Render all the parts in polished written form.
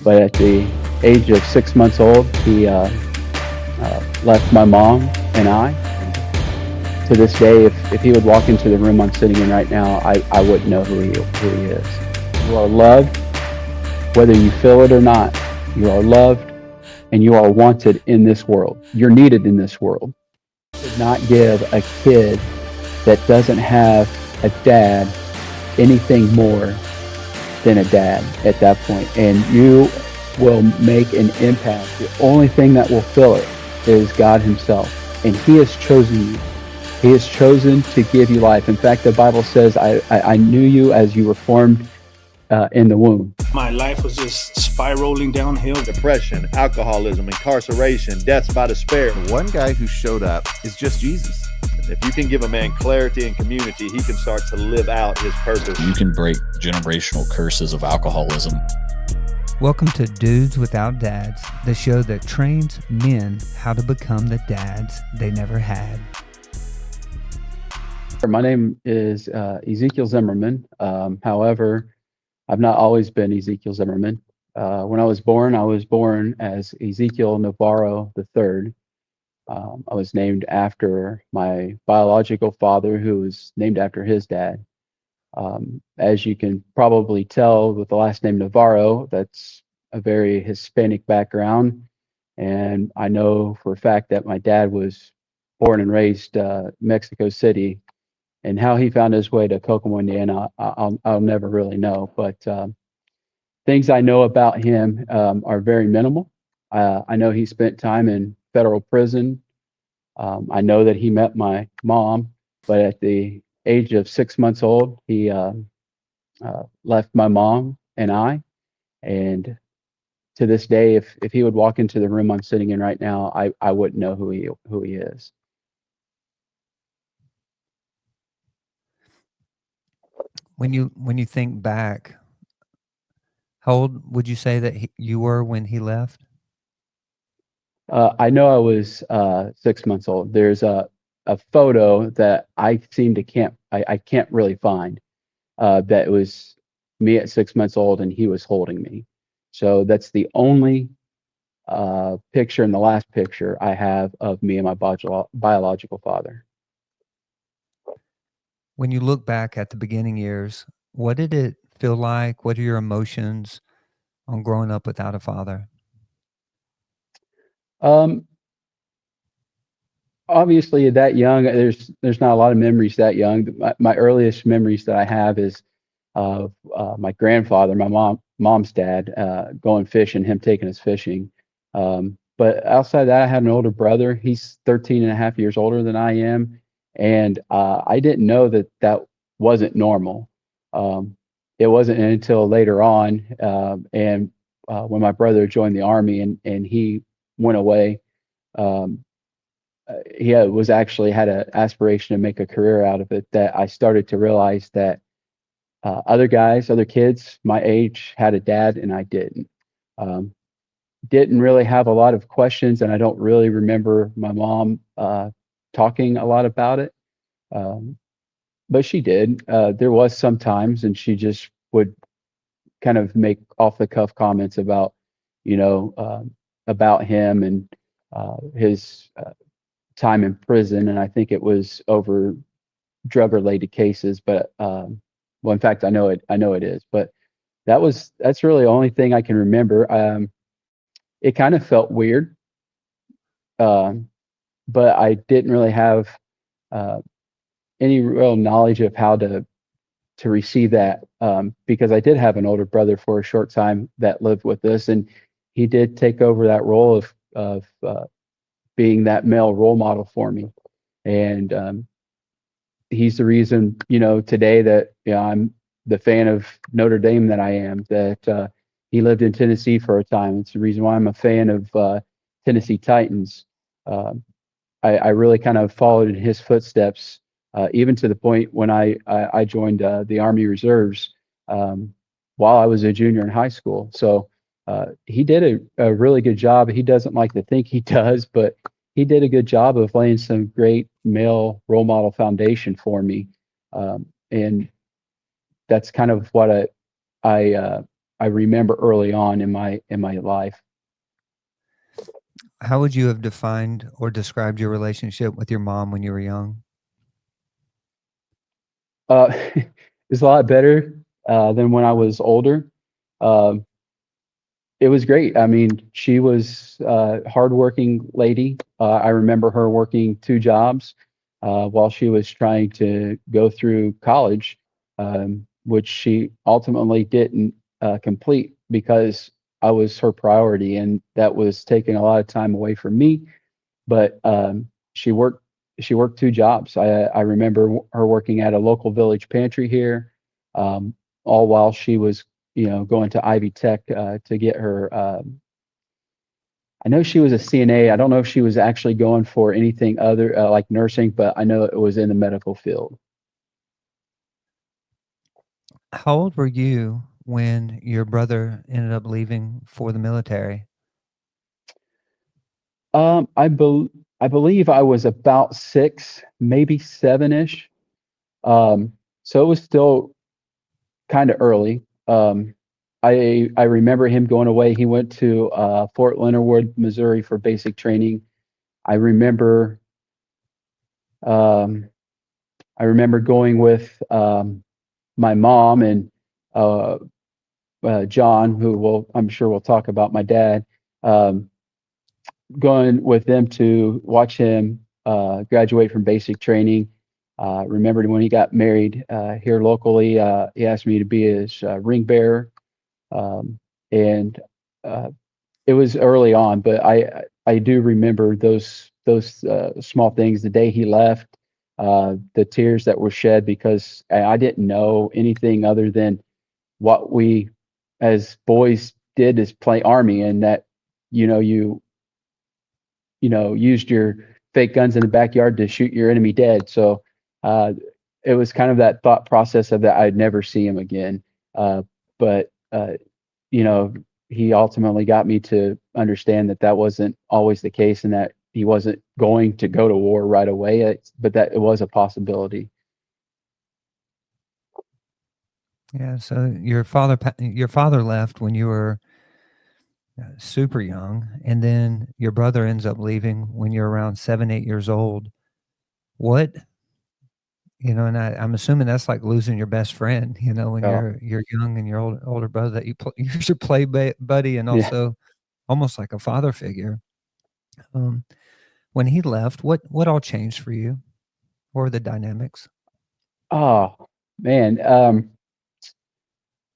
But at the age of 6 months old, he left my mom and I. To this day, if he would walk into the room I'm sitting in right now, I wouldn't know who he is. You are loved, whether you feel it or not. You are loved, and you are wanted in this world. You're needed in this world. Did not give a kid that doesn't have a dad anything more than a dad at that point. And you will make an impact. The only thing that will fill it is God himself. And he has chosen you. He has chosen to give you life. In fact, the Bible says, I knew you as you were formed in the womb. My life was just spiraling downhill. Depression, alcoholism, incarceration, deaths by despair. The one guy who showed up is just Jesus. If you can give a man clarity and community, he can start to live out his purpose. You can break generational curses of alcoholism. Welcome to Dudes Without Dads, the show that trains men how to become the dads they never had. My name is Ezekiel Zimmerman. However, I've not always been Ezekiel Zimmerman. When I was born as Ezekiel Navarro III. I was named after my biological father, who was named after his dad. As you can probably tell with the last name Navarro, that's a very Hispanic background. And I know for a fact that my dad was born and raised Mexico City. And how he found his way to Kokomo, Indiana, I'll never really know. But things I know about him are very minimal. I know he spent time in federal prison. I know that he met my mom, but at the age of 6 months old, he left my mom and I. And to this day, if he would walk into the room I'm sitting in right now, I wouldn't know who he is. When you think back, how old would you say that you were when he left? I know I was 6 months old. There's a photo that I can't really find that was me at 6 months old and he was holding me. So that's the only picture and the last picture I have of me and my biological father. When you look back at the beginning years, what did it feel like? What are your emotions on growing up without a father? Obviously that young, there's not a lot of memories that young. My earliest memories that I have is of my grandfather, my mom's dad, going fishing, him taking us fishing. But outside that, I had an older brother. He's 13 and a half years older than I am. And I didn't know that wasn't normal. It wasn't until later on, and when my brother joined the Army and he went away, he was actually had an aspiration to make a career out of it, that I started to realize that other kids my age had a dad and I didn't. Didn't really have a lot of questions, and I don't really remember my mom talking a lot about it. But she did. There was some times, and she just would kind of make off the cuff comments about, about him and his time in prison. And I think it was over drug related cases, but well, in fact, I know it is, but that's really the only thing I can remember. It kind of felt weird. But I didn't really have any real knowledge of how to receive that, because I did have an older brother for a short time that lived with us, and he did take over that role of being that male role model for me. And he's the reason, today that I'm the fan of Notre Dame that I am, that he lived in Tennessee for a time. It's the reason why I'm a fan of Tennessee Titans. I really kind of followed in his footsteps, even to the point when I joined the Army Reserves while I was a junior in high school. So he did a really good job. He doesn't like to think he does, but he did a good job of laying some great male role model foundation for me. And that's kind of what I I remember early on in my life. How would you have defined or described your relationship with your mom when you were young? It's a lot better than when I was older. Um, it was great. I mean, she was a hardworking lady. I remember her working two jobs while she was trying to go through college, which she ultimately didn't complete because I was her priority, and that was taking a lot of time away from me. But she worked she worked two jobs. I remember her working at a local village pantry here, um, all while she was going to Ivy Tech to get her. I know she was a CNA. I don't know if she was actually going for anything other like nursing, but I know it was in the medical field. How old were you when your brother ended up leaving for the military? Um, I bel I believe I was about 6, maybe 7-ish. So it was still kind of early. I remember him going away. He went to Fort Leonard Wood, Missouri for basic training. I remember um, I remember going with my mom and uh, John, who I'm sure we'll talk about my dad, um, going with them to watch him graduate from basic training. Remembered when he got married here locally, he asked me to be his ring bearer, um, and uh, it was early on, but I do remember those small things. The day he left, the tears that were shed because I didn't know anything other than what we as boys did is play army, and that you know you used your fake guns in the backyard to shoot your enemy dead. So uh, it was kind of that thought process of that I'd never see him again. But you know, he ultimately got me to understand that that wasn't always the case, and that he wasn't going to go to war right away, but that it was a possibility. Yeah, so your father left when you were super young, and then your brother ends up leaving when you're around 7, 8 years old. What and I'm assuming that's like losing your best friend, when Oh, you're young and your older brother that you're your buddy and yeah. also almost like a father figure. Um, when he left, what all changed for you? What were the dynamics? Oh man.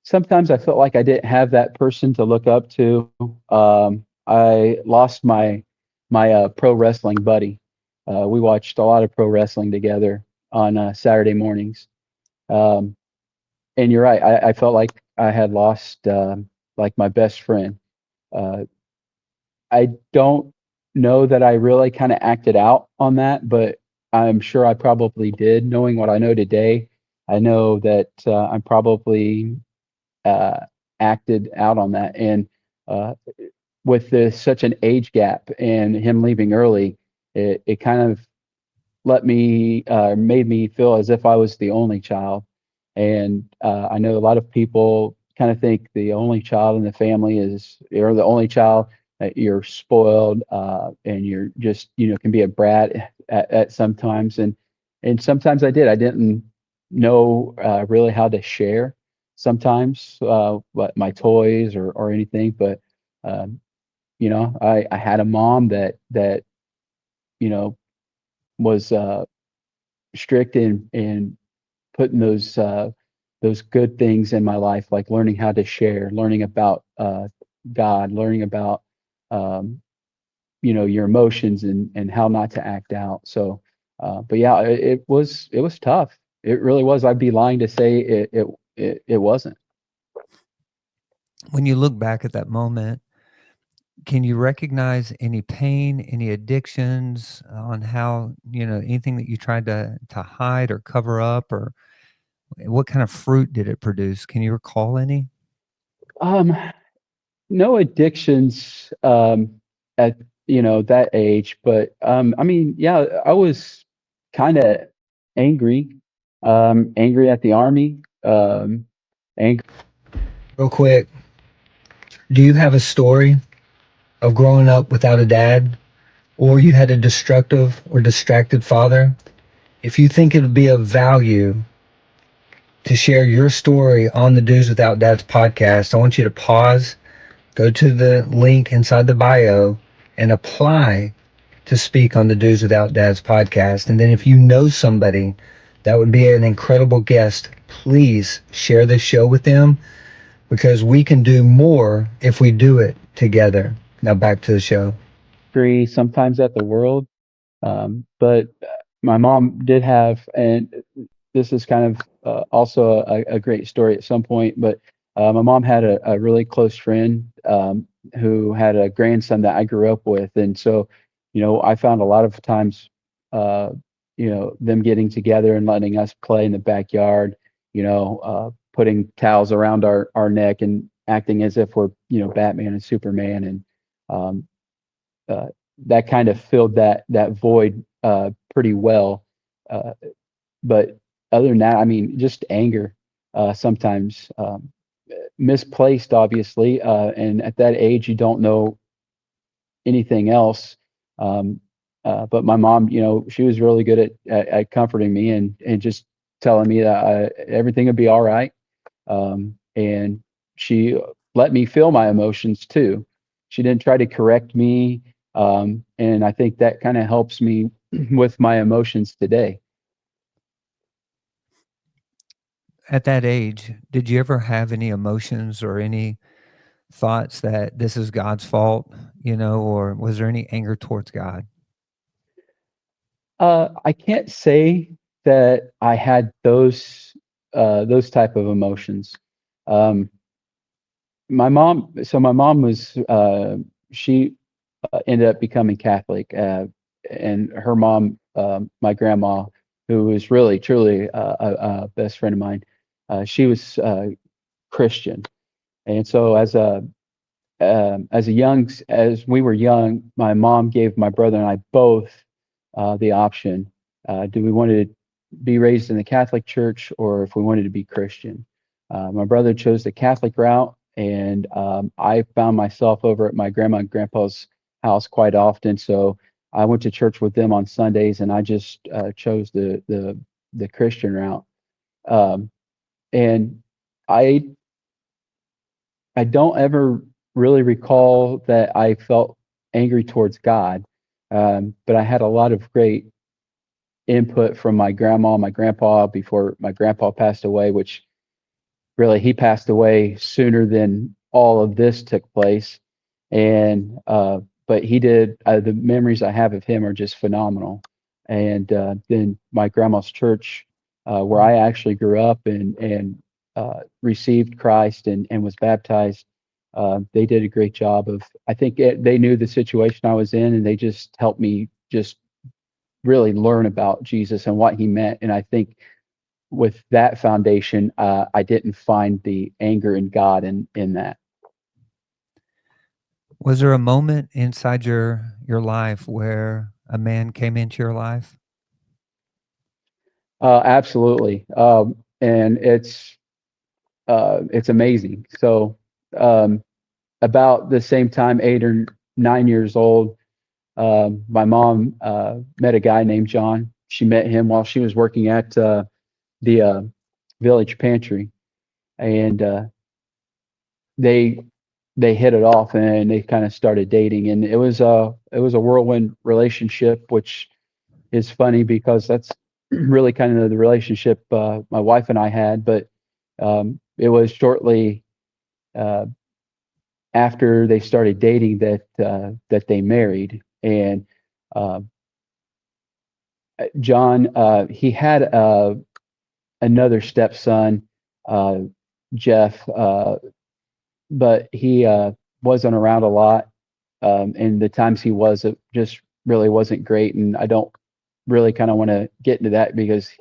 Sometimes I felt like I didn't have that person to look up to. I lost my pro wrestling buddy. We watched a lot of pro wrestling together on Saturday mornings. Um, and you're right. I felt like I had lost like my best friend. Uh, I don't know that I really kind of acted out on that, but I'm sure I probably did. Knowing what I know today, I know that I'm probably uh, acted out on that. And uh, with such an age gap and him leaving early, it kind of made me feel as if I was the only child. And I know a lot of people kind of think the only child in the family is, or the only child that you're spoiled, and you're just, can be a brat at sometimes. And sometimes I did. I didn't know really how to share sometimes, what my toys or anything. But, um, I had a mom that, you know, was strict in putting those good things in my life, like learning how to share, learning about God, learning about um, your emotions and how not to act out. So, but yeah, it was tough. It really was. I'd be lying to say it wasn't. When you look back at that moment, can you recognize any pain, any addictions on how, anything that you tried to hide or cover up, or what kind of fruit did it produce? Can you recall any? Um, no addictions at that age, but I mean, yeah, I was kind of angry, angry at the army, angry real quick. Do you have a story of growing up without a dad, or you had a destructive or distracted father? If you think it would be of value to share your story on the Dudes Without Dads podcast, I want you to pause, go to the link inside the bio, and apply to speak on the Dudes Without Dads podcast. And then if you know somebody that would be an incredible guest, please share this show with them, because we can do more if we do it together. Now back to the show. Agree sometimes at the world, but my mom did have, and this is kind of also a great story at some point, but my mom had a really close friend who had a grandson that I grew up with. And so, I found a lot of times, uh, them getting together and letting us play in the backyard, putting towels around our neck and acting as if we're, Batman and Superman. And um, uh, that kind of filled that void pretty well. Uh, but other than that, I mean, just anger sometimes, misplaced, obviously. And at that age, you don't know anything else. Um, but my mom, she was really good at comforting me and just telling me that everything would be all right. And she let me feel my emotions too. She didn't try to correct me. And I think that kind of helps me with my emotions today. At that age, did you ever have any emotions or any thoughts that this is God's fault, or was there any anger towards God? I can't say that I had those type of emotions. Um, my mom was she ended up becoming Catholic, and her mom, my grandma, who was really truly a best friend of mine, she was Christian. And so as we were young, my mom gave my brother and I both the option: do we want to be raised in the Catholic Church, or if we wanted to be Christian? My brother chose the Catholic route, and I found myself over at my grandma and grandpa's house quite often. So I went to church with them on Sundays, and I just chose the Christian route. Um, and I I don't ever really recall that I felt angry towards God, but I had a lot of great input from my grandma, my grandpa before my grandpa passed away, which really he passed away sooner than all of this took place. And but he did. The memories I have of him are just phenomenal. And then my grandma's church, where I actually grew up and received Christ and was baptized. They did a great job of. I think they knew the situation I was in, and they just helped me just really learn about Jesus and what he meant. And I think with that foundation, I didn't find the anger in God in that. Was there a moment inside your life where a man came into your life? Absolutely, and it's amazing. So about the same time, 8 or 9 years old, my mom met a guy named John. She met him while she was working at the village pantry, and they they hit it off and they kind of started dating. And it was a whirlwind relationship, which is funny because that's really kind of the relationship my wife and I had. But it was shortly uh, after they started dating that they married. And uh, John, he had another stepson, uh, Jeff, but he wasn't around a lot. And the times he was, it just really wasn't great. And I don't really kind of want to get into that because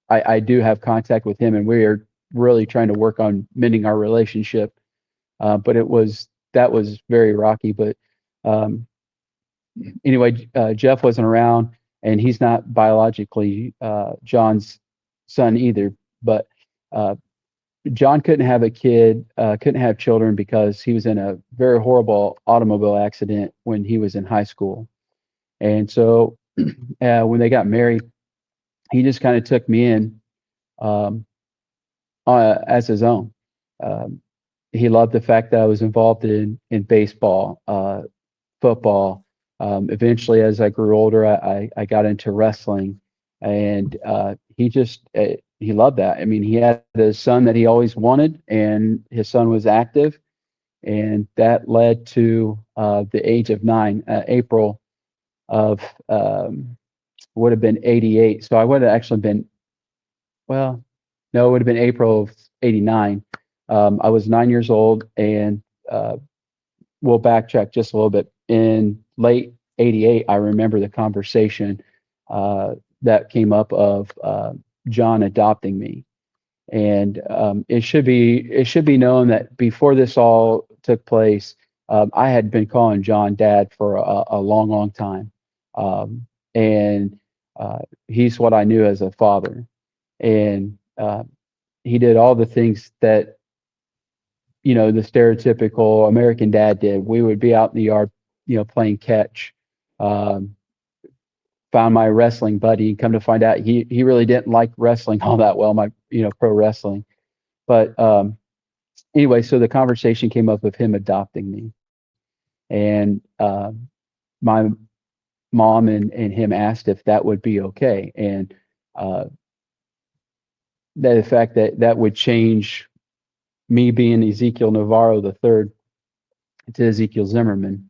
I do have contact with him, and we are really trying to work on mending our relationship. But that was very rocky. But um, anyway, Jeff wasn't around, and he's not biologically John's son either. But uh, John couldn't have a kid, couldn't have children because he was in a very horrible automobile accident when he was in high school. And so when they got married, he just kind of took me in um, as his own. Um, he loved the fact that I was involved in baseball, football. Eventually, as I grew older, I got into wrestling, and he loved that. I mean, he had a son that he always wanted, and his son was active, and that led to the age of 9, April of would have been 88. So I would have actually been, well, no, it would have been April of 89. I was 9 years old, and we'll backtrack just a little bit. In late 88, I remember the conversation that came up of John adopting me. And it should be known that before this all took place, I had been calling John Dad for a long, long time, and he's what I knew as a father. And he did all the things that the stereotypical American dad did. We would be out in the yard, playing catch. Um, Found my wrestling buddy, and come to find out he really didn't like wrestling all that well. My pro wrestling, but anyway, so the conversation came up of him adopting me, and my mom and him asked if that would be okay, and uh, that the fact that would change me being Ezekiel Navarro the third to Ezekiel Zimmerman.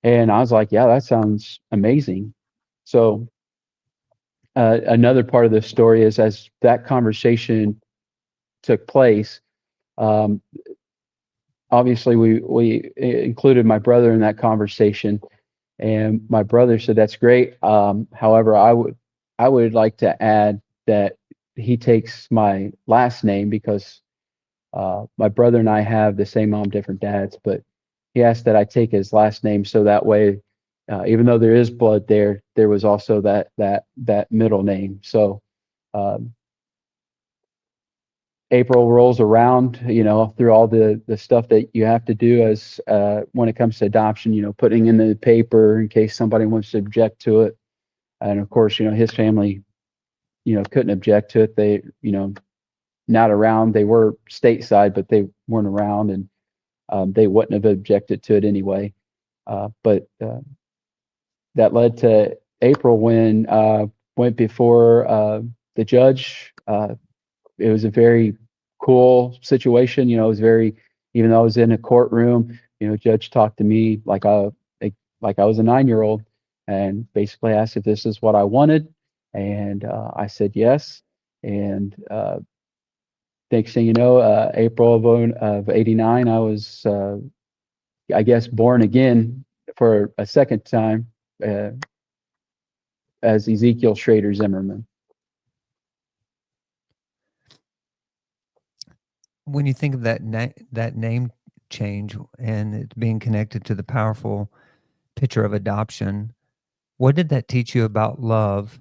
And I was like, yeah, that sounds amazing. So another part of the story is, as that conversation took place, um, obviously we included my brother in that conversation, and my brother said that's great. However, I would like to add that he takes my last name because my brother and I have the same mom, different dads, but he asked that I take his last name so that way, even though there is blood there, there was also that middle name. So um, April rolls around, through all the stuff that you have to do as when it comes to adoption, putting in the paper in case somebody wants to object to it. And of course, his family, couldn't object to it. They, not around. They were stateside, but they weren't around, and they wouldn't have objected to it anyway. But that led to April when went before the judge. It was a very cool situation. It was very, even though I was in a courtroom, judge talked to me like I was a 9-year-old, and basically asked if this is what I wanted, and I said yes. And next thing you know, April of '89, I was, I guess, born again for a second time uh, as Ezekiel Schrader Zimmerman. When you think of that name change and it being connected to the powerful picture of adoption, what did that teach you about love?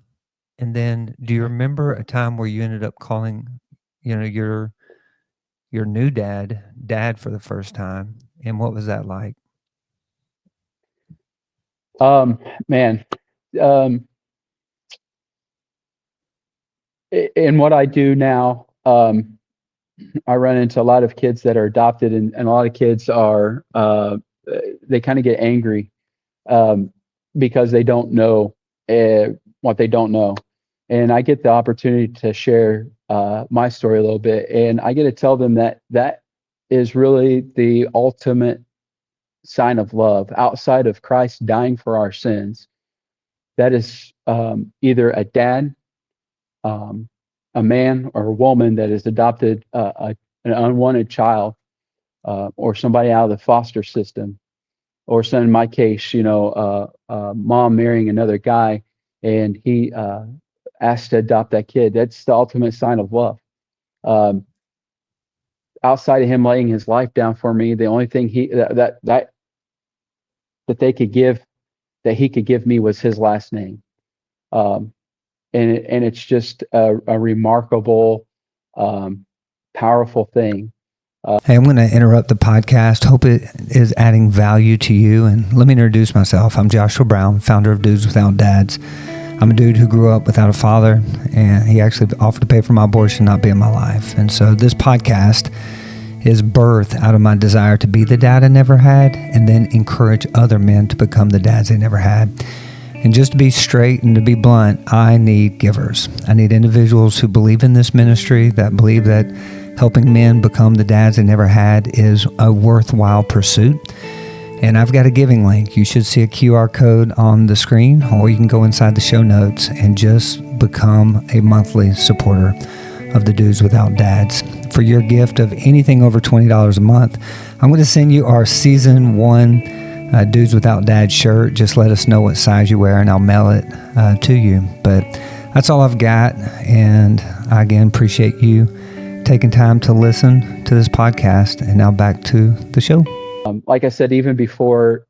And then, do you remember a time where you ended up calling, your new dad for the first time? And what was that like? Man, um, in what I do now, I run into a lot of kids that are adopted, and a lot of kids are they kind of get angry um, because they don't know what they don't know. And I get the opportunity to share my story a little bit, and I get to tell them that is really the ultimate sign of love outside of Christ dying for our sins. That is either a dad, um, a man or a woman that has adopted an unwanted child, or somebody out of the foster system, or so in my case, mom marrying another guy, and he asked to adopt that kid. That's the ultimate sign of love. Um, Outside of him laying his life down for me, the only thing that they could give, that he could give me, was his last name. And it's just a remarkable, um, powerful thing. Hey, I'm going to interrupt the podcast. Hope it is adding value to you. And let me introduce myself. I'm Joshua Brown, founder of Dudes Without Dads. I'm a dude who grew up without a father, and he actually offered to pay for my abortion, not be in my life. And so this podcast is birthed out of my desire to be the dad I never had, and then encourage other men to become the dads they never had. And just to be straight and to be blunt, I need givers. I need individuals who believe in this ministry, that believe that helping men become the dads they never had is a worthwhile pursuit. And I've got a giving link. You should see a QR code on the screen, or you can go inside the show notes and just become a monthly supporter of the Dudes Without Dads. For your gift of anything over $20 a month, I'm going to send you our season 1 Dudes Without Dads shirt. Just let us know what size you wear and I'll mail it to you. But that's all I've got. And I again appreciate you taking time to listen to this podcast. And now back to the show. Like I said, even before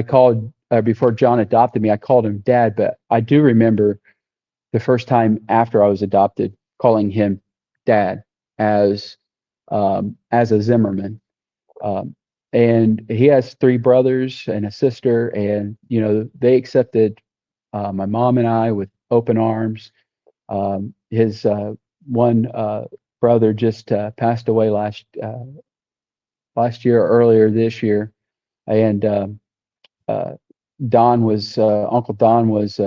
before John adopted me, I called him Dad. But I do remember the first time after I was adopted, calling him Dad as a Zimmerman. And he has 3 brothers and a sister, and they accepted my mom and I with open arms. His one brother just passed away last year, or earlier this year, and Don was Uncle Don was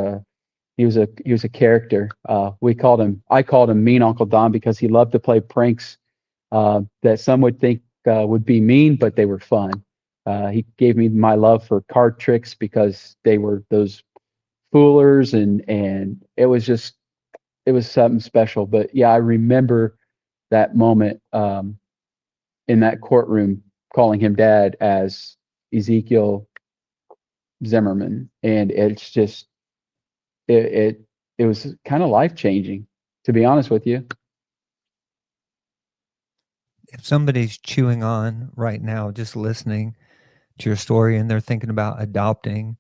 he was a character. I called him Mean Uncle Don because he loved to play pranks that some would think would be mean, but they were fun. He gave me my love for card tricks because they were those foolers, and it was something special. But yeah, I remember that moment in that courtroom, calling him Dad as Ezekiel Zimmerman, and it's just it was kind of life changing, to be honest with you. If somebody's chewing on right now, just listening to your story, and they're thinking about adopting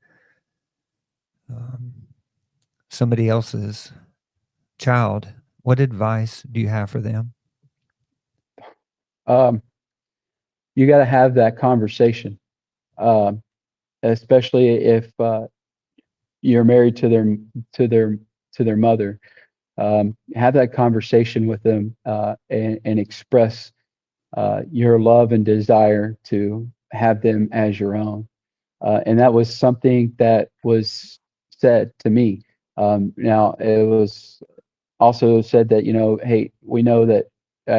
somebody else's child, what advice do you have for them? You got to have that conversation, especially if you're married to their mother. Have that conversation with them and express your love and desire to have them as your own. And that was something that was said to me. Now, it was also said that, hey, we know that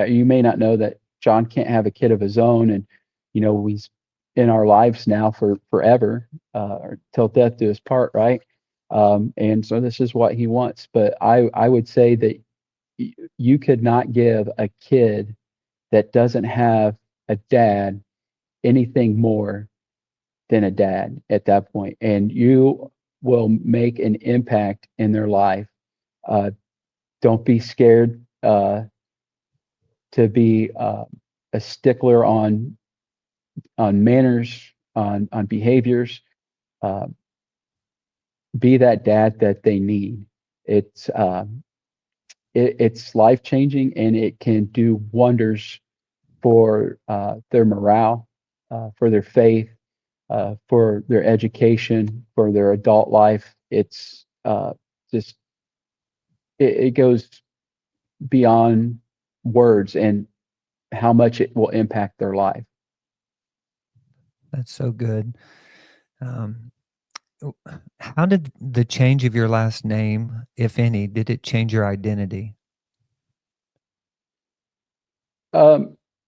you may not know that John can't have a kid of his own, and he's in our lives now for forever, or till death do us part, right? And so this is what he wants. But I would say that you could not give a kid that doesn't have a dad anything more than a dad at that point, and you will make an impact in their life. Don't be scared to be a stickler on manners, on behaviors. Be that dad that they need. It's life changing, and it can do wonders for their morale, for their faith, for their education, for their adult life. It's just it goes beyond words and how much it will impact their life. That's so good. How did the change of your last name, if any, did it change your identity?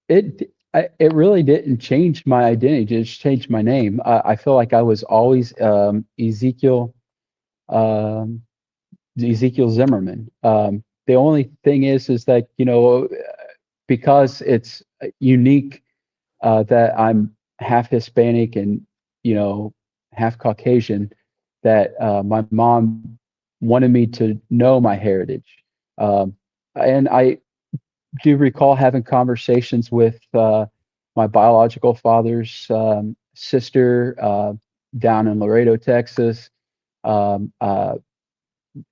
It really didn't change my identity. It just changed my name. I feel like I was always Ezekiel um, Ezekiel Zimmerman. The only thing is that because it's unique, that I'm half Hispanic and half Caucasian, that my mom wanted me to know my heritage, and I do recall having conversations with my biological father's sister down in Laredo, Texas, um, uh,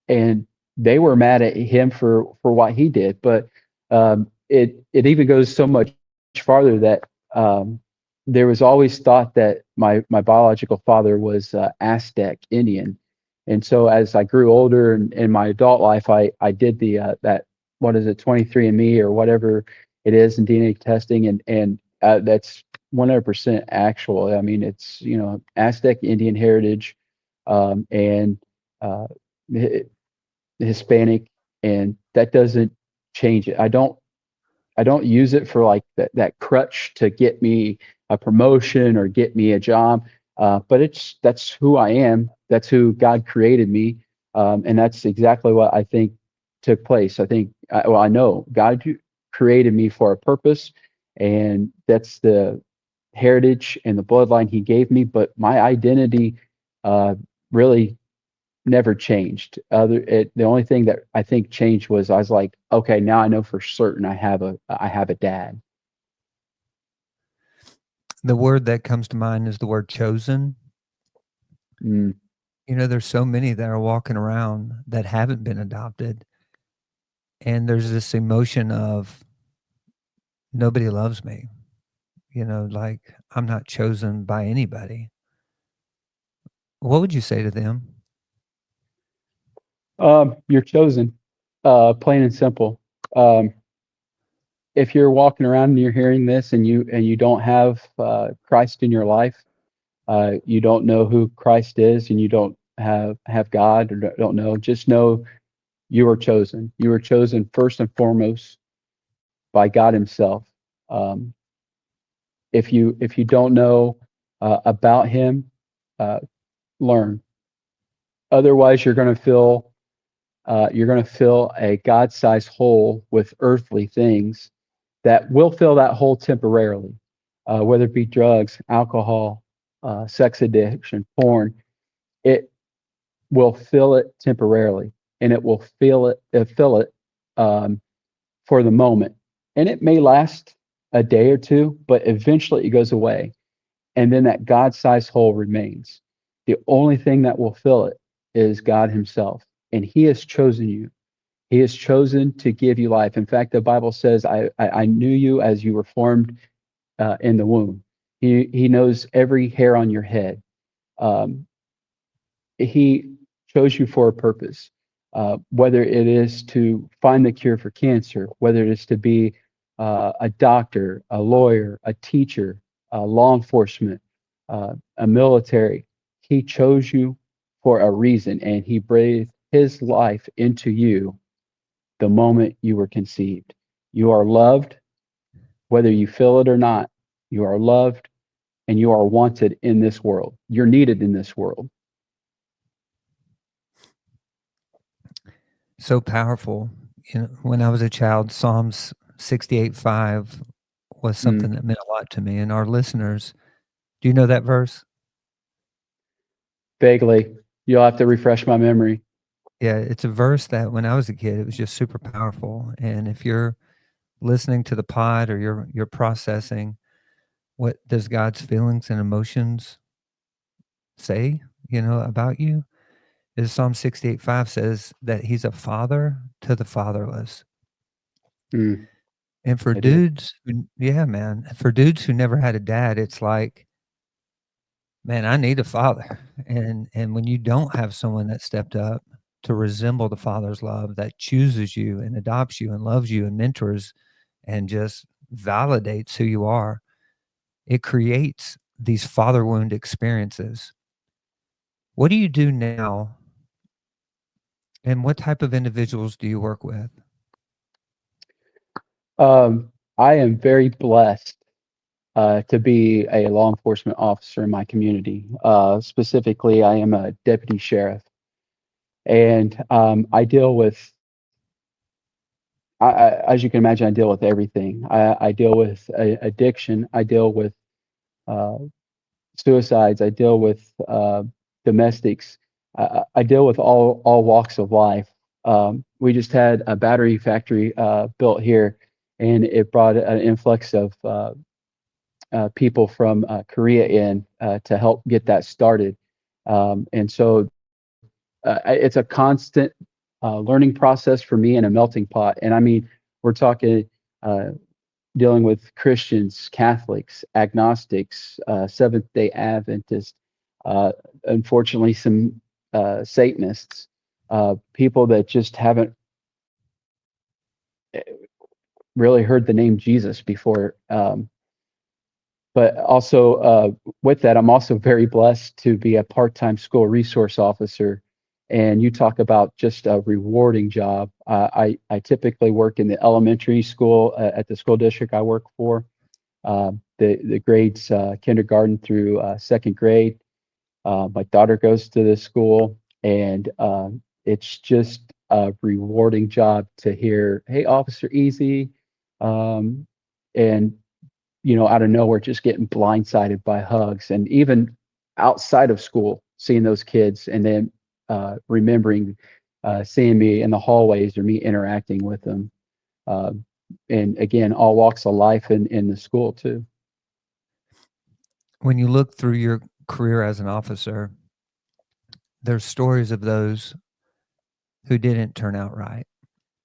and they were mad at him for what he did. But It even goes so much farther that there was always thought that my biological father was Aztec Indian, and so as I grew older and in my adult life, I did the that what is it 23andMe or whatever it is in DNA testing, and that's 100% actual. I mean, it's Aztec Indian heritage, and uh, Hi- Hispanic, and that doesn't change it. I don't use it for like that crutch to get me a promotion or get me a job. But that's who I am. That's who God created me. And that's exactly what I think took place. I know God created me for a purpose, and that's the heritage and the bloodline He gave me. But my identity uh, really never changed. The only thing that I think changed was I was like, okay, now I know for certain I have a dad. The word that comes to mind is the word chosen. Mm, There's so many that are walking around that haven't been adopted. And there's this emotion of nobody loves me, like I'm not chosen by anybody. What would you say to them? you're chosen, plain and simple. Um, if you're walking around and you're hearing this and you don't have Christ in your life, you don't know who Christ is, and you don't have God or don't know, just know you are chosen. You are chosen first and foremost by God Himself. Um, if you don't know about Him, uh, learn. Otherwise, you're going to fill a God-sized hole with earthly things that will fill that hole temporarily, whether it be drugs, alcohol, sex addiction, porn. It will fill it temporarily, and it will fill it um, for the moment, and it may last a day or two, but eventually it goes away, and then that God-sized hole remains. The only thing that will fill it is God Himself, and He has chosen you. He has chosen to give you life. In fact, the Bible says, "I knew you as you were formed in the womb." He knows every hair on your head. Um, he chose you for a purpose, whether it is to find the cure for cancer, whether it is to be a doctor, a lawyer, a teacher, law enforcement, a military. He chose you for a reason, and He breathed His life into you the moment you were conceived. You are loved, whether you feel it or not. You are loved, and you are wanted in this world. You're needed in this world. So powerful. When I was a child, Psalms 68:5 was Mm. something that meant a lot to me. And our listeners, do you know that verse? Vaguely. You'll have to refresh my memory. Yeah, it's a verse that when I was a kid, it was just super powerful. And if you're listening to the pod or you're processing, what does God's feelings and emotions say, about you? Is Psalm 68:5 says that He's a father to the fatherless. Mm, And for I do. dudes who yeah, man, for dudes who never had a dad, it's like, man, I need a father. And when you don't have someone that stepped up to resemble the father's love that chooses you and adopts you and loves you and mentors and just validates who you are, it creates these father wound experiences. What do you do now, and what type of individuals do you work with? I am very blessed to be a law enforcement officer in my community. Specifically, I am a deputy sheriff, and I deal with, as you can imagine, I deal with everything. I deal with addiction. I deal with uh, suicides. I deal with domestics. I deal with all walks of life. We just had a battery factory built here, and it brought an influx of people from Korea in to help get that started. And so it's a constant learning process for me, and a melting pot. And I mean, We're talking dealing with Christians, Catholics, agnostics, Seventh-day Adventists, unfortunately, some Satanists, people that just haven't really heard the name Jesus before. But also with that, I'm also very blessed to be a part-time school resource officer. And you talk about just a rewarding job. I typically work in the elementary school at the school district I work for, the grades kindergarten through second grade. My daughter goes to this school, and it's just a rewarding job to hear, "Hey, Officer Easy," and out of nowhere, just getting blindsided by hugs, and even outside of school, seeing those kids, and then remembering seeing me in the hallways or me interacting with them, uh, and again, all walks of life in the school too. When you look through your career as an officer, there's stories of those who didn't turn out right.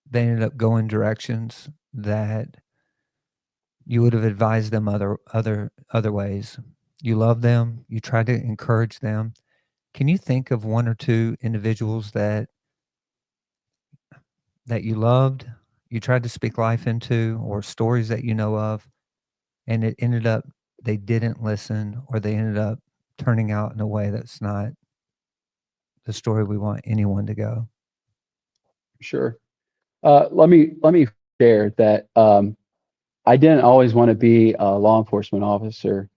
They ended up going directions that you would have advised them other ways. You love them, you try to encourage them. Can you think of one or two individuals that you loved, you tried to speak life into, or stories that you know of, and it ended up they didn't listen, or they ended up turning out in a way that's not the story we want anyone to go? Sure. Let me share that I didn't always want to be a law enforcement officer.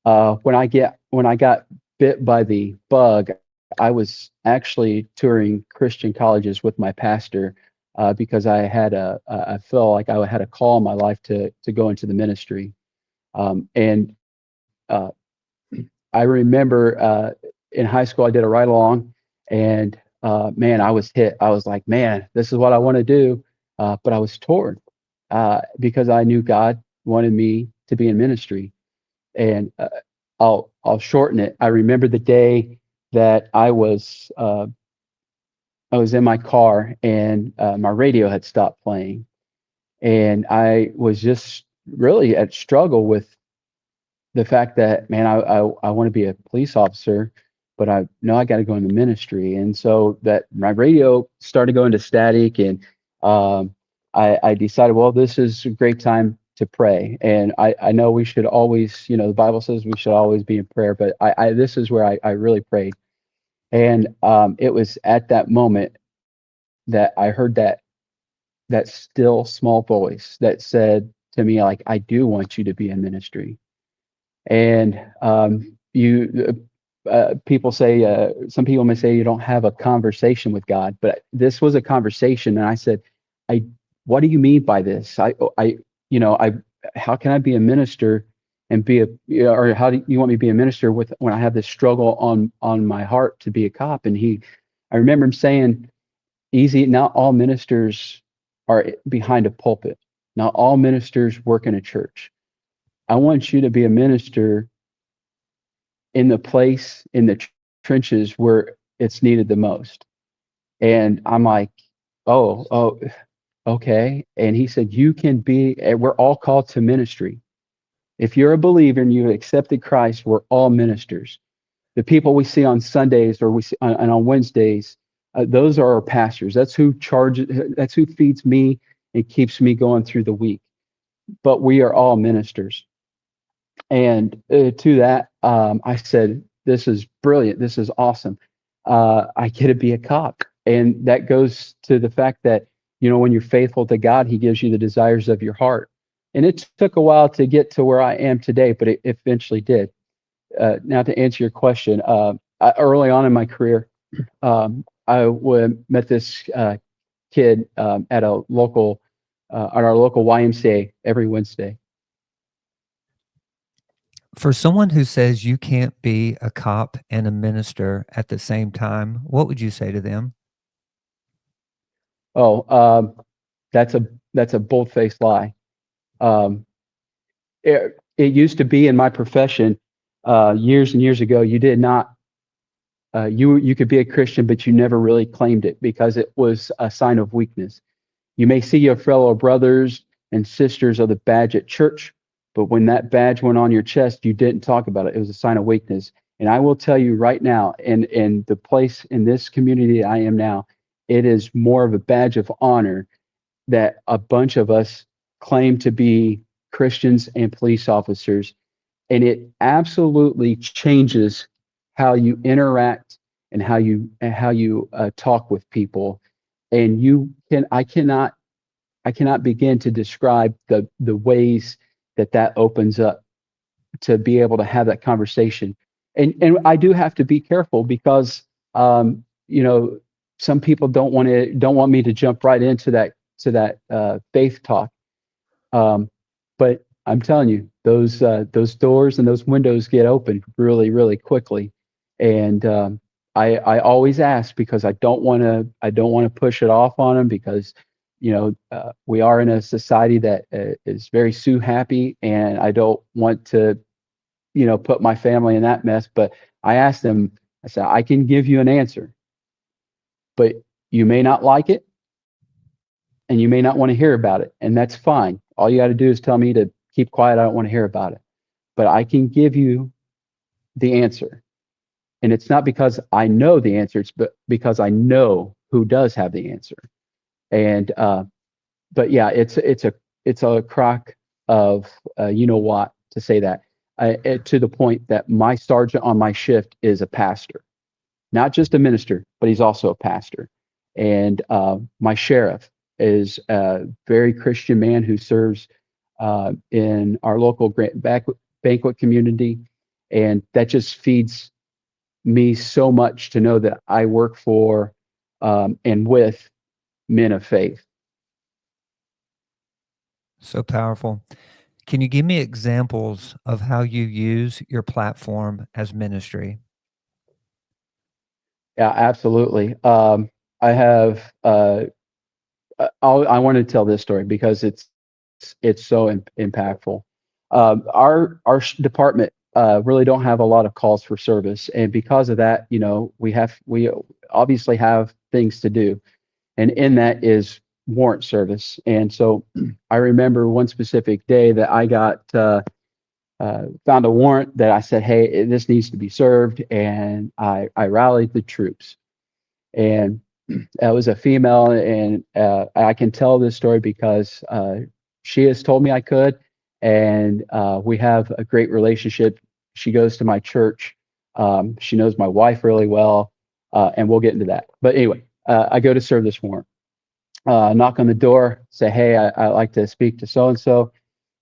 When I got bit by the bug, I was actually touring Christian colleges with my pastor because I felt like I had a call in my life to go into the ministry. And uh, I remember in high school I did a ride along, and man, I was hit. I was like, man, this is what I want to do, but I was torn because I knew God wanted me to be in ministry. And I'll shorten it. I remember the day that I was in my car, and my radio had stopped playing, and I was just really at struggle with the fact that, man, I want to be a police officer, but I know I got to go into ministry. And so that my radio started going to static, and I decided, well, this is a great time to pray. And I know we should always, the Bible says we should always be in prayer, but this is where I really prayed. And it was at that moment that I heard that still small voice that said to me, like, I do want you to be in ministry. And people say, some people may say you don't have a conversation with God, but this was a conversation. And I said, what do you mean by this? How can I be a minister and be or how do you want me to be a minister when I have this struggle on my heart to be a cop? And I remember him saying, Easy, not all ministers are behind a pulpit. Not all ministers work in a church. I want you to be a minister in the place, in the trenches where it's needed the most. And I'm like, oh, okay. And he said, we're all called to ministry. If you're a believer and you accepted Christ, we're all ministers. The people we see on Sundays or we see on Wednesdays, those are our pastors. That's who feeds me and keeps me going through the week. But we are all ministers. And to that, I said, this is brilliant. This is awesome. I get to be a cop. And that goes to the fact that, when you're faithful to God, he gives you the desires of your heart. And it took a while to get to where I am today, but it eventually did. Now to answer your question, early on in my career, met this kid at our local YMCA every Wednesday. For someone who says you can't be a cop and a minister at the same time, what would you say to them? Oh, that's a bold-faced lie. It used to be in my profession years and years ago. You did not. You could be a Christian, but you never really claimed it because it was a sign of weakness. You may see your fellow brothers and sisters of the badge at church, but when that badge went on your chest, you didn't talk about it. It was a sign of weakness. And I will tell you right now, in the place in this community I am now, it is more of a badge of honor that a bunch of us claim to be Christians and police officers. And it absolutely changes how you interact and how you talk with people. And I cannot begin to describe the ways that opens up to be able to have that conversation. And I do have to be careful because you know, some people don't want me to jump right into that faith talk. But I'm telling you, those doors and those windows get open really, really quickly. And I always ask because I don't want to push it off on them because we are in a society that is very sue happy, and I don't want to put my family in that mess. But I asked them, I said, I can give you an answer, but you may not like it and you may not want to hear about it. And that's fine. All you got to do is tell me to keep quiet. I don't want to hear about it, but I can give you the answer. And it's not because I know the answer, it's because I know who does have the answer. And, but yeah, it's a crock of, what to say that. To the point that my sergeant on my shift is a pastor, not just a minister, but he's also a pastor. And my sheriff is a very Christian man who serves in our local banquet community. And that just feeds me so much to know that I work for and with men of faith. So powerful. Can you give me examples of how you use your platform as ministry? Yeah, absolutely. I have. I want to tell this story because it's so impactful. Our department really don't have a lot of calls for service, and because of that, we obviously have things to do, and in that is warrant service. And so, I remember one specific day that I got found a warrant that I said, "Hey, this needs to be served," and I rallied the troops. And it was a female, and I can tell this story because she has told me I could, and we have a great relationship. She goes to my church. She knows my wife really well, and we'll get into that. But anyway, I go to serve this warrant. Knock on the door, say, "Hey, I'd like to speak to so and so,"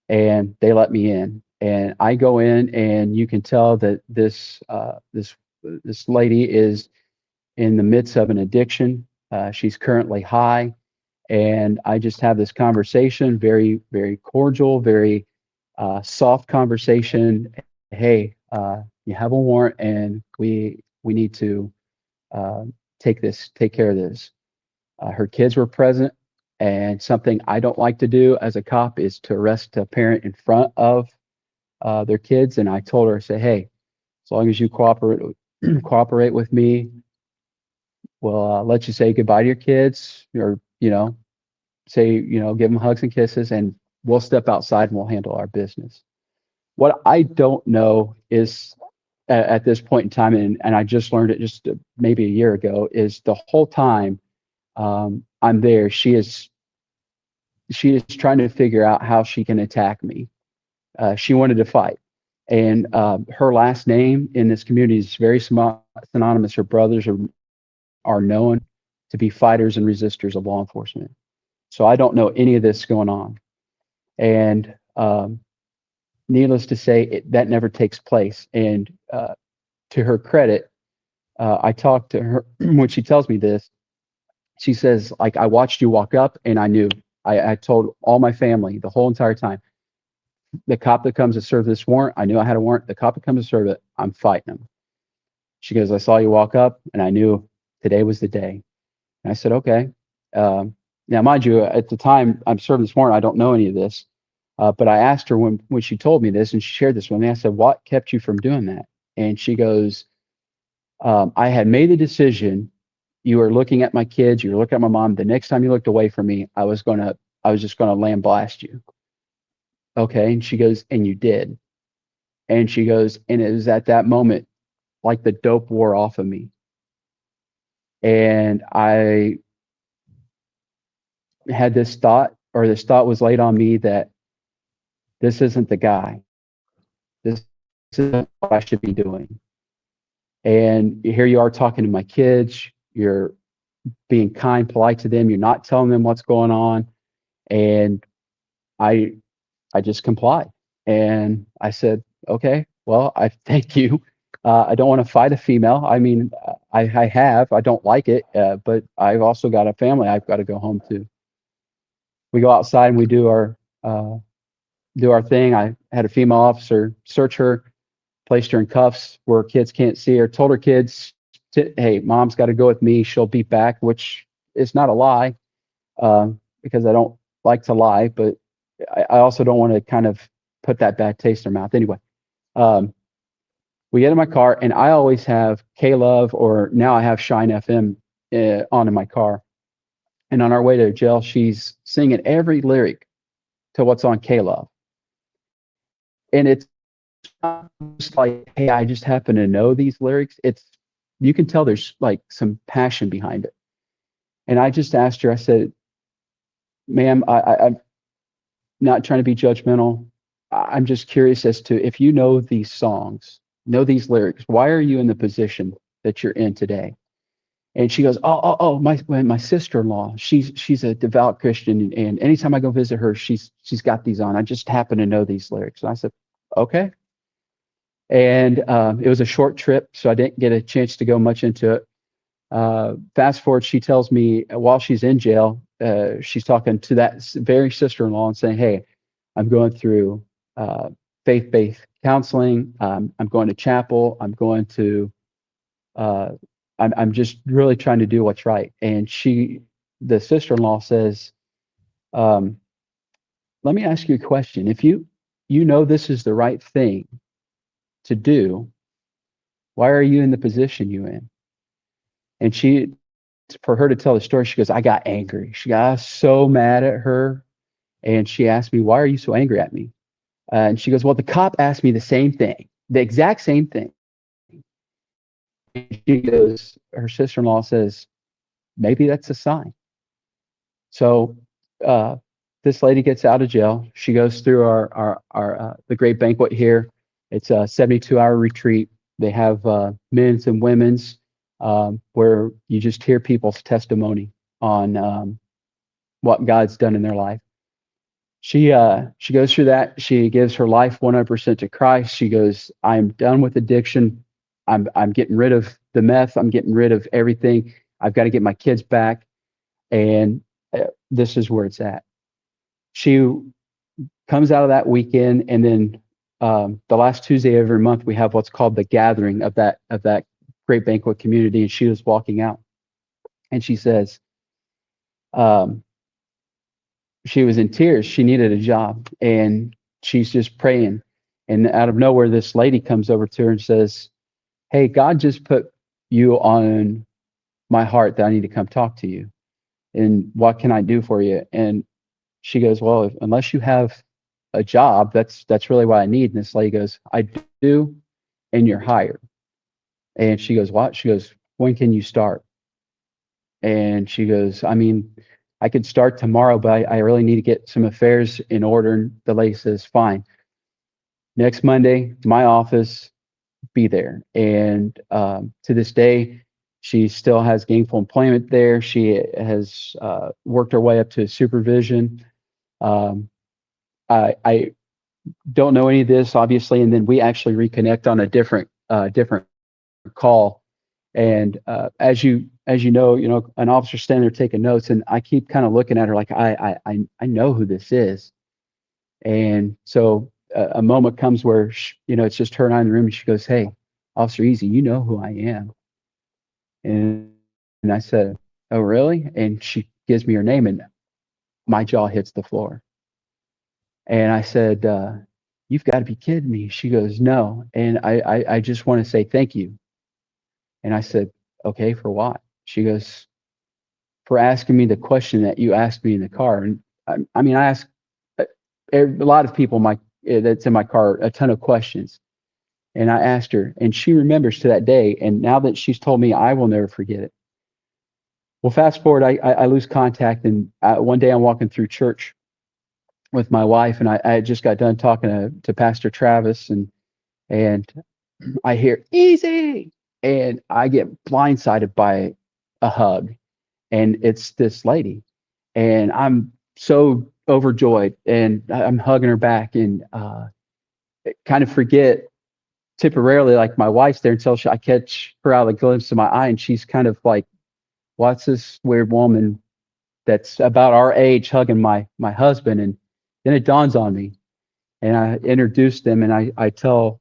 and they let me in. And I go in, and you can tell that this lady is in the midst of an addiction. She's currently high, and I just have this conversation, very, very cordial, very soft conversation. Hey, you have a warrant, and we need to take care of this. Her kids were present, and something I don't like to do as a cop is to arrest a parent in front of their kids. And I told her, I said, "Hey, as long as you cooperate with me, we'll let you say goodbye to your kids, or give them hugs and kisses, and we'll step outside and we'll handle our business." What I don't know is at this point in time, and I just learned it just maybe a year ago, is the whole time I'm there, she is trying to figure out how she can attack me. She wanted to fight, and her last name in this community is very synonymous. Her brothers are known to be fighters and resistors of law enforcement. So I don't know any of this going on. And needless to say, that never takes place. And to her credit, I talked to her when she tells me this. She says, like, I watched you walk up, and I knew. I told all my family the whole entire time, the cop that comes to serve this warrant, I knew I had a warrant. The cop that comes to serve it, I'm fighting him. She goes, I saw you walk up, and I knew today was the day. And I said, okay. Now, mind you, at the time I'm serving this warrant, I don't know any of this. But I asked her when she told me this, and she shared this with me. I said, what kept you from doing that? And she goes, I had made a decision You were looking at my kids. You were looking at my mom. The next time you looked away from me, I was just gonna lambaste you. Okay. And she goes, and you did. And she goes, and it was at that moment, like the dope wore off of me. And I had this thought, or this thought was laid on me, that this isn't the guy. This isn't what I should be doing. And here you are talking to my kids. You're being kind, polite to them. You're not telling them what's going on. And I just complied. And I said, okay, well, I thank you. I don't want to fight a female. I mean, I have. I don't like it, but I've also got a family I've got to go home to. We go outside and we do our thing. I had a female officer search her, placed her in cuffs where kids can't see her, told her kids, hey, mom's got to go with me. She'll be back, which is not a lie, because I don't like to lie, but I also don't want to kind of put that bad taste in their mouth. Anyway, we get in my car, and I always have K-Love, or now I have Shine FM on in my car. And on our way to jail, she's singing every lyric to what's on K-Love. And it's not just like, hey, I just happen to know these lyrics. You can tell there's like some passion behind it. And I just asked her, I said, ma'am, I'm not trying to be judgmental. I'm just curious as to, if you know these songs, know these lyrics, why are you in the position that you're in today? And she goes, my sister-in-law, she's a devout Christian, and anytime I go visit her, she's got these on. I just happen to know these lyrics. And I said, okay. And it was a short trip, so I didn't get a chance to go much into it. Fast forward, she tells me while she's in jail, she's talking to that very sister-in-law and saying, hey, I'm going through faith-based counseling. I'm going to chapel. I'm going to I'm just really trying to do what's right. And the sister-in-law says, let me ask you a question. If you know this is the right thing to do, why are you in the position you're in? And for her to tell the story, she goes, I got angry. She got so mad at her. And she asked me, why are you so angry at me? And she goes, well, the cop asked me the same thing, the exact same thing. She goes, her sister-in-law says, maybe that's a sign. So this lady gets out of jail. She goes through the great banquet here. It's a 72-hour retreat. They have men's and women's, where you just hear people's testimony on what God's done in their life. She goes through that. She gives her life 100% to Christ. She goes, I'm done with addiction. I'm getting rid of the meth. I'm getting rid of everything. I've got to get my kids back. And this is where it's at. She comes out of that weekend, and then the last Tuesday of every month, we have what's called the gathering of that great banquet community. And she was walking out, and she says, she was in tears. She needed a job, and she's just praying. And out of nowhere, this lady comes over to her and says, hey, God just put you on my heart that I need to come talk to you. And what can I do for you? And she goes, well, unless you have a job, that's really what I need. And this lady goes, I do, and you're hired. And she goes, what? She goes, when can you start? And she goes, I mean, I could start tomorrow, but I really need to get some affairs in order. And the lady says, fine. Next Monday, my office, be there. And to this day, she still has gainful employment there. She has worked her way up to supervision. I don't know any of this, obviously, and then we actually reconnect on a different call. And as you know, an officer standing there taking notes, and I keep kind of looking at her like I know who this is. And so a moment comes where it's just her and I in the room, and she goes, hey, Officer Easy, you know who I am. And I said, oh, really? And she gives me her name, and my jaw hits the floor. And I said, you've got to be kidding me. She goes, no. And I just want to say thank you. And I said, okay, for what? She goes, for asking me the question that you asked me in the car. And I mean, I asked a lot of people that's in my car a ton of questions. And I asked her, and she remembers to that day. And now that she's told me, I will never forget it. Well, fast forward, I lose contact. And one day I'm walking through church with my wife, and I had just got done talking to Pastor Travis, and I hear easy, and I get blindsided by a hug, and it's this lady, and I'm so overjoyed, and I'm hugging her back, and kind of forget temporarily, like my wife's there until I catch her out of the glimpse of my eye, and she's kind of like, "What's this weird woman that's about our age hugging my husband?" And then it dawns on me, and I introduce them, and I tell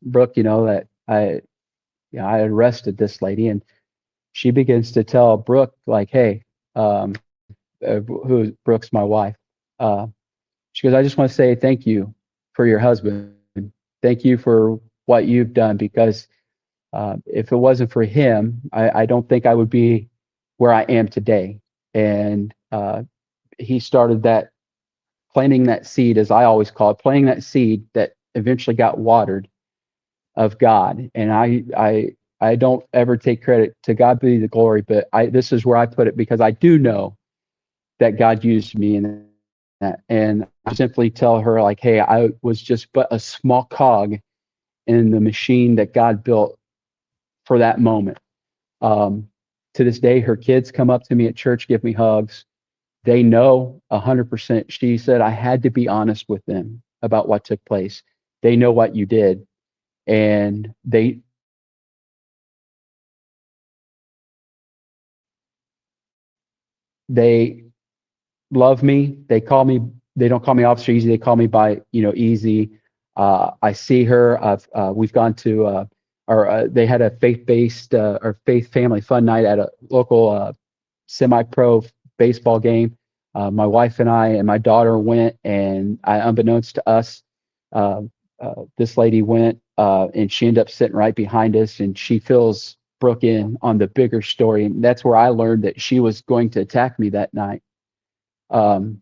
Brooke, that I arrested this lady, and she begins to tell Brooke, like, "Hey, who Brooke's my wife." Uh, she goes, "I just want to say thank you for your husband. Thank you for what you've done, because if it wasn't for him, I don't think I would be where I am today." And he started planting that seed, as I always call it, planting that seed that eventually got watered, of God. And I don't ever take credit. To God be the glory, but this is where I put it, because I do know that God used me in that. And I simply tell her, like, "Hey, I was just but a small cog in the machine that God built for that moment." To this day, her kids come up to me at church, give me hugs. They know 100%. She said, "I had to be honest with them about what took place. They know what you did." And they love me. They don't call me Officer Easy. They call me by, Easy. I see her. We've gone to, they had a faith-based or faith family fun night at a local semi-pro baseball game. My wife and I and my daughter went, and unbeknownst to us, this lady went, and she ended up sitting right behind us, and she fills Brooke in on the bigger story. And that's where I learned that she was going to attack me that night. Um,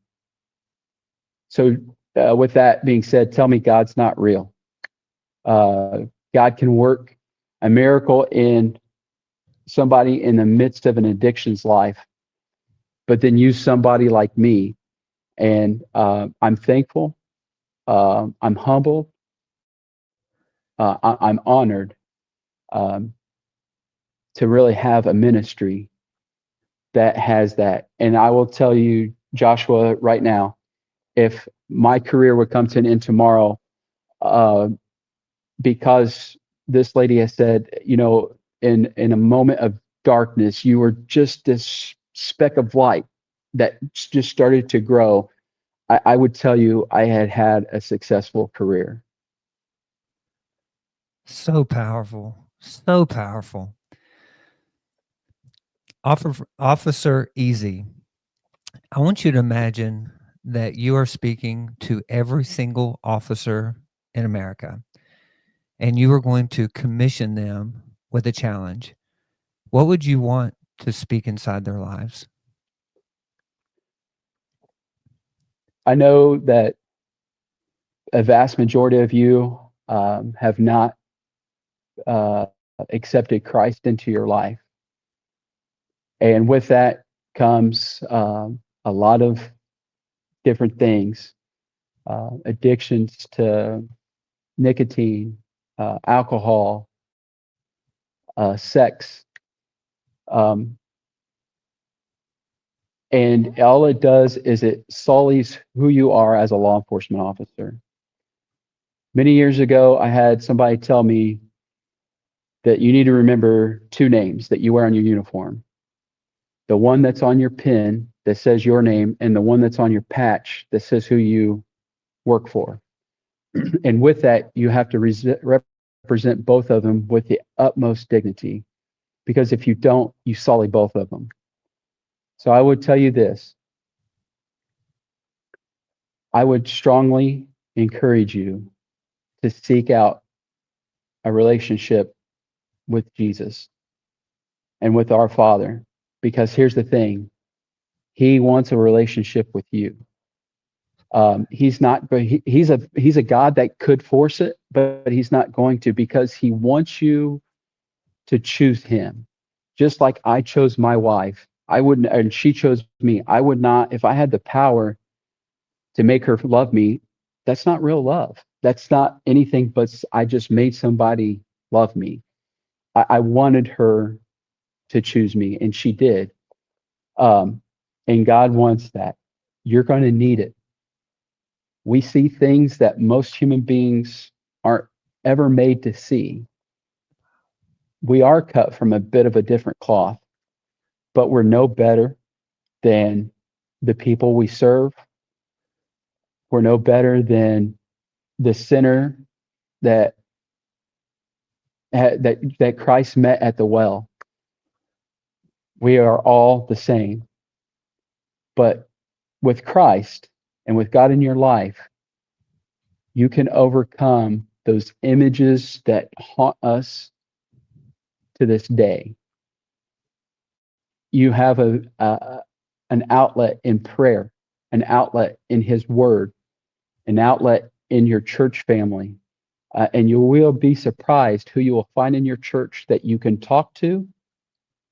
so with that being said, tell me God's not real. God can work a miracle in somebody in the midst of an addiction's life, but then use somebody like me. And I'm thankful. I'm humbled. I'm honored um, to really have a ministry that has that. And I will tell you, Joshua, right now, if my career would come to an end tomorrow, because this lady has said, in a moment of darkness, you were just this speck of light that just started to grow, I would tell you I had a successful career. So powerful. So powerful. Officer Easy, I want you to imagine that you are speaking to every single officer in America, and you are going to commission them with a challenge. What would you want to speak inside their lives? I know that a vast majority of you have not uh, accepted Christ into your life. And with that comes a lot of different things, addictions to nicotine, alcohol, sex. Um, and all it does is it sullies who you are as a law enforcement officer. Many years ago, I had somebody tell me that you need to remember two names that you wear on your uniform: the one that's on your pin that says your name, and the one that's on your patch that says who you work for. And with that, you have to represent both of them with the utmost dignity, because if you don't, you sully both of them. So I would tell you this. I would strongly encourage you to seek out a relationship with Jesus. and with our Father. Because here's the thing, He wants a relationship with you. He's not. He's a God that could force it, but He's not going to, because He wants you to choose Him. Just like I chose my wife, I wouldn't, and she chose me. I would not, if I had the power to make her love me. That's not real love. That's not anything but I just made somebody love me. I wanted her to choose me, and she did. And God wants that. You're going to need it. We see things that most human beings aren't ever made to see. We are cut from a bit of a different cloth, but we're no better than the people we serve. We're no better than the sinner that that Christ met at the well. We are all the same. But with Christ and with God in your life, you can overcome those images that haunt us to this day. You have an outlet in prayer, an outlet in His Word, an outlet in your church family. And you will be surprised who you will find in your church that you can talk to,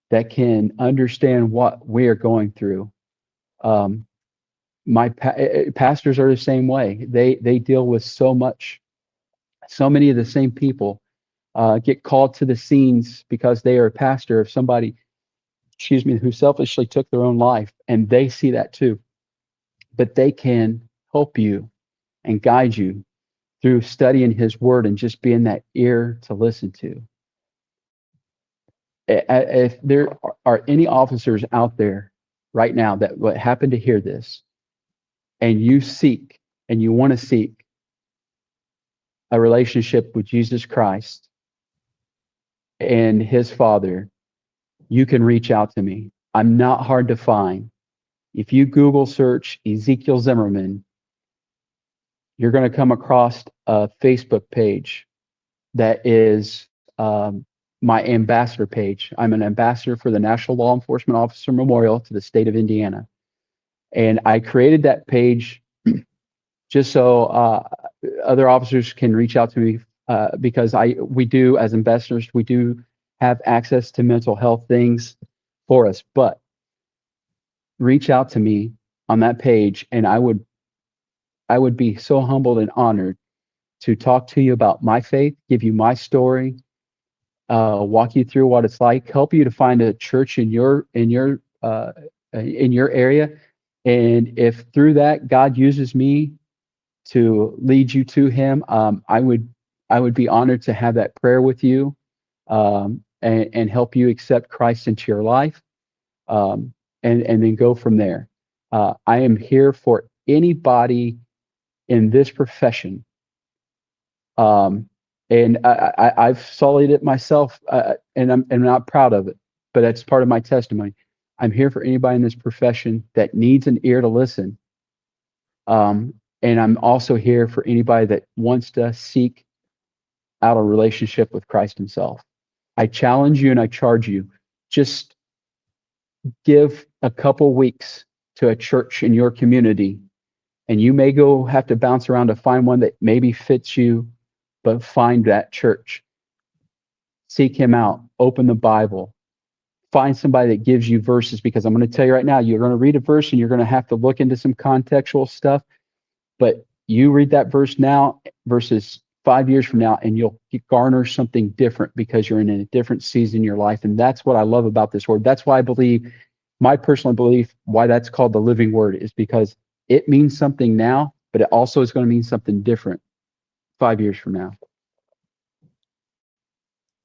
that can understand what we are going through. My pastors are the same way. They deal with so many of the same people get called to the scenes because they are a pastor of somebody, who selfishly took their own life, and they see that too. But they can help you and guide you through studying His Word and just being that ear to listen to. If there are any officers out there right now that would happen to hear this, and you seek and you want to seek a relationship with Jesus Christ and His Father, you can reach out to me. I'm not hard to find. If you Google search Ezekiel Zimmerman, you're going to come across a Facebook page that is my ambassador page. I'm an ambassador for the National Law Enforcement Officer Memorial to the state of Indiana. And I created that page just so other officers can reach out to me because we do, as ambassadors, we do have access to mental health things for us. But reach out to me on that page, and I would be so humbled and honored to talk to you about my faith, give you my story, walk you through what it's like, help you to find a church in your area. And if through that God uses me to lead you to Him, I would be honored to have that prayer with you, and help you accept Christ into your life, and then go from there. I am here for anybody in this profession. And I've sullied it myself, and I'm not proud of it, but that's part of my testimony. I'm here for anybody in this profession that needs an ear to listen. And I'm also here for anybody that wants to seek out a relationship with Christ Himself. I challenge you and I charge you, just give a couple weeks to a church in your community, and you may have to bounce around to find one that maybe fits you, but find that church. Seek Him out. Open the Bible. Find somebody that gives you verses, because I'm going to tell you right now, you're going to read a verse and you're going to have to look into some contextual stuff. But you read that verse now versus 5 years from now, and you'll garner something different because you're in a different season in your life. And that's what I love about this word. That's why I believe, my personal belief, why that's called the living word, is because it means something now, but it also is going to mean something different 5 years from now.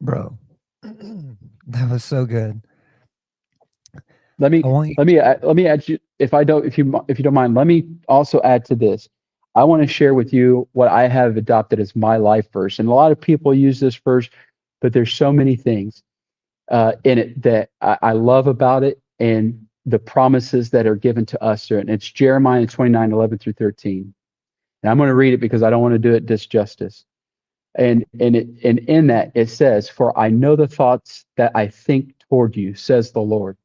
Bro, that was so good. Let me add you, if you don't mind, let me also add to this. I want to share with you what I have adopted as my life verse. And a lot of people use this verse, but there's so many things in it that I love about it, and the promises that are given to us through it. And it's Jeremiah 29:11-13. And I'm going to read it because I don't want to do it disjustice. And in that it says, "For I know the thoughts that I think toward you, says the Lord.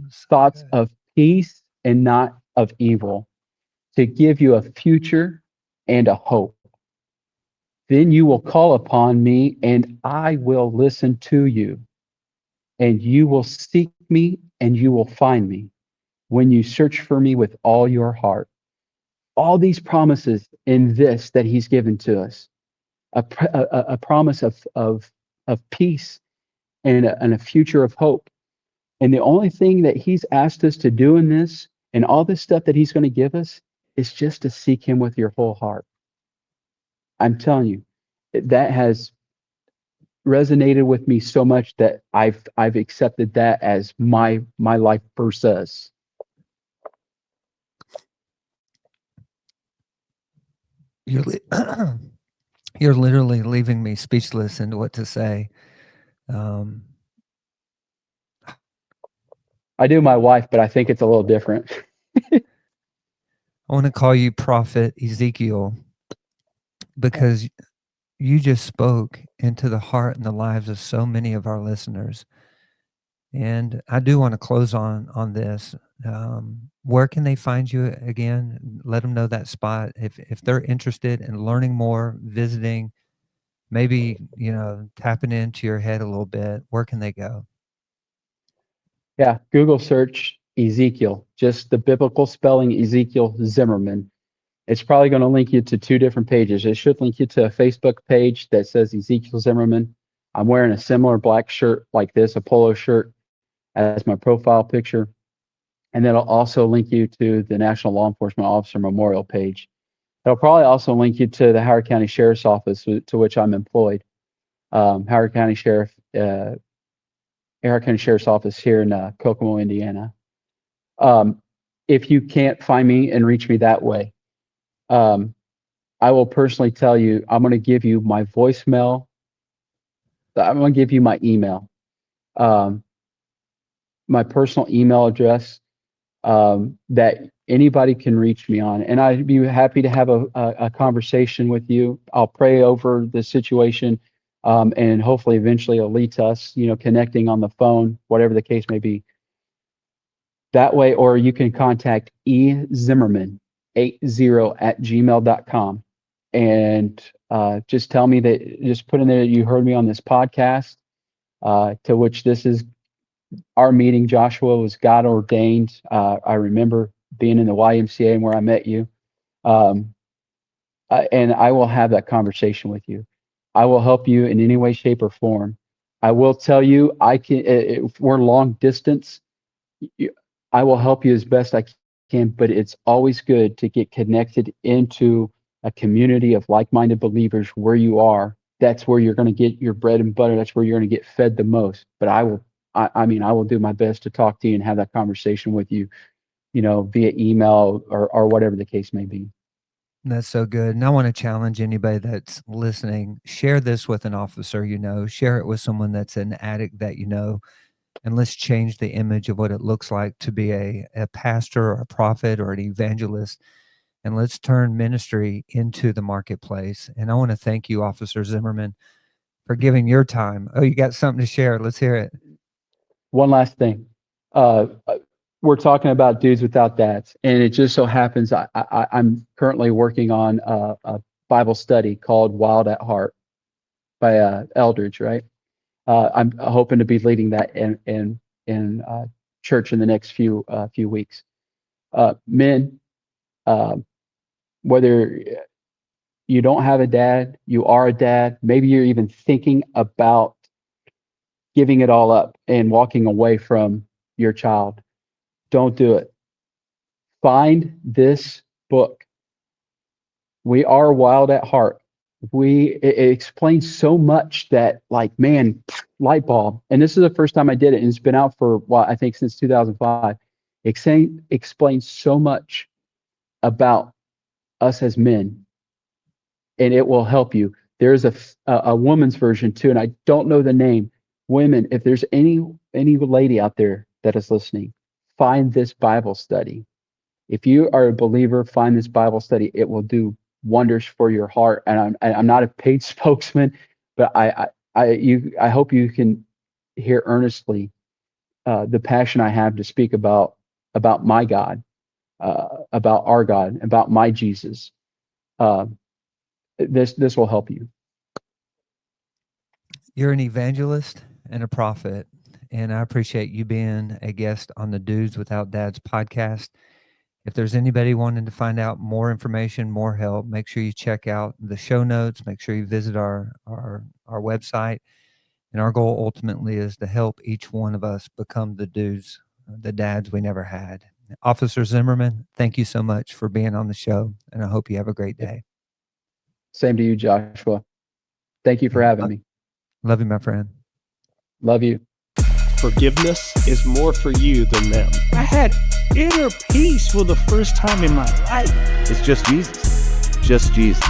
So Thoughts good. of peace and not of evil, to give you a future and a hope. Then you will call upon me, and I will listen to you. And you will seek me, and you will find me when you search for me with all your heart. All these promises in this that he's given to us, a promise of peace and a future of hope. And the only thing that he's asked us to do in this and all this stuff that he's going to give us is just to seek him with your whole heart. I'm telling you, that has resonated with me so much that I've accepted that as my life verse. You're you're literally leaving me speechless into what to say. Um, I do my wife, but I think it's a little different. I want to call you Prophet Ezekiel because you just spoke into the heart and the lives of so many of our listeners. And I do want to close on this. Where can they find you again? Let them know that spot. If they're interested in learning more, visiting, maybe, tapping into your head a little bit, where can they go? Yeah, Google search Ezekiel, just the biblical spelling Ezekiel Zimmerman. It's probably going to link you to two different pages. It should link you to a Facebook page that says Ezekiel Zimmerman. I'm wearing a similar black shirt like this, a polo shirt, as my profile picture. And that'll also link you to the National Law Enforcement Officer Memorial page. It'll probably also link you to the Howard County Sheriff's Office, to which I'm employed. Howard County Sheriff's Office here in Kokomo, Indiana. If you can't find me and reach me that way, I will personally tell you, I'm going to give you my voicemail. I'm going to give you my email, my personal email address, that anybody can reach me on. And I'd be happy to have a conversation with you. I'll pray over the situation, and hopefully eventually it'll lead to us, connecting on the phone, whatever the case may be. That way, or you can contact ezimmerman80@gmail.com, and just tell me just put in there that you heard me on this podcast, to which this is our meeting. Joshua was God ordained. I remember being in the YMCA and where I met you. And I will have that conversation with you. I will help you in any way, shape, or form. I will tell you, if we're long distance, I will help you as best I can, but it's always good to get connected into a community of like-minded believers where you are. That's where you're going to get your bread and butter. That's where you're going to get fed the most. But I will do my best to talk to you and have that conversation with you, via email or whatever the case may be. That's so good. And I want to challenge anybody that's listening. Share this with an officer share it with someone that's an addict that and let's change the image of what it looks like to be a pastor or a prophet or an evangelist. And let's turn ministry into the marketplace. And I want to thank you, Officer Zimmerman, for giving your time. Oh, you got something to share. Let's hear it. One last thing. We're talking about dudes without dads, and it just so happens I'm currently working on a Bible study called Wild at Heart by Eldridge, right? I'm hoping to be leading that in church in the next few weeks. Men, whether you don't have a dad, you are a dad, maybe you're even thinking about giving it all up and walking away from your child. Don't do it. Find this book. We Are Wild at Heart. It explains so much that, like, man, light bulb. And this is the first time I did it, and it's been out for I think since 2005. It explains so much about us as men, and it will help you. There's a woman's version too, and I don't know the name. Women, if there's any lady out there that is listening, find this Bible study. If you are a believer, find this Bible study. It will do wonders for your heart. And I'm not a paid spokesman, but I hope you can hear earnestly the passion I have to speak about my God, about our God, about my Jesus. This will help you. You're an evangelist and a prophet, and I appreciate you being a guest on the Dudes Without Dads podcast. If there's anybody wanting to find out more information, more help, make sure you check out the show notes. Make sure you visit our website. And our goal ultimately is to help each one of us become the dudes, the dads we never had. Officer Zimmerman, thank you so much for being on the show, and I hope you have a great day. Same to you, Joshua. Thank you for having me. Love you, my friend. Love you. Forgiveness is more for you than them. I had inner peace for the first time in my life. It's just Jesus. Just Jesus.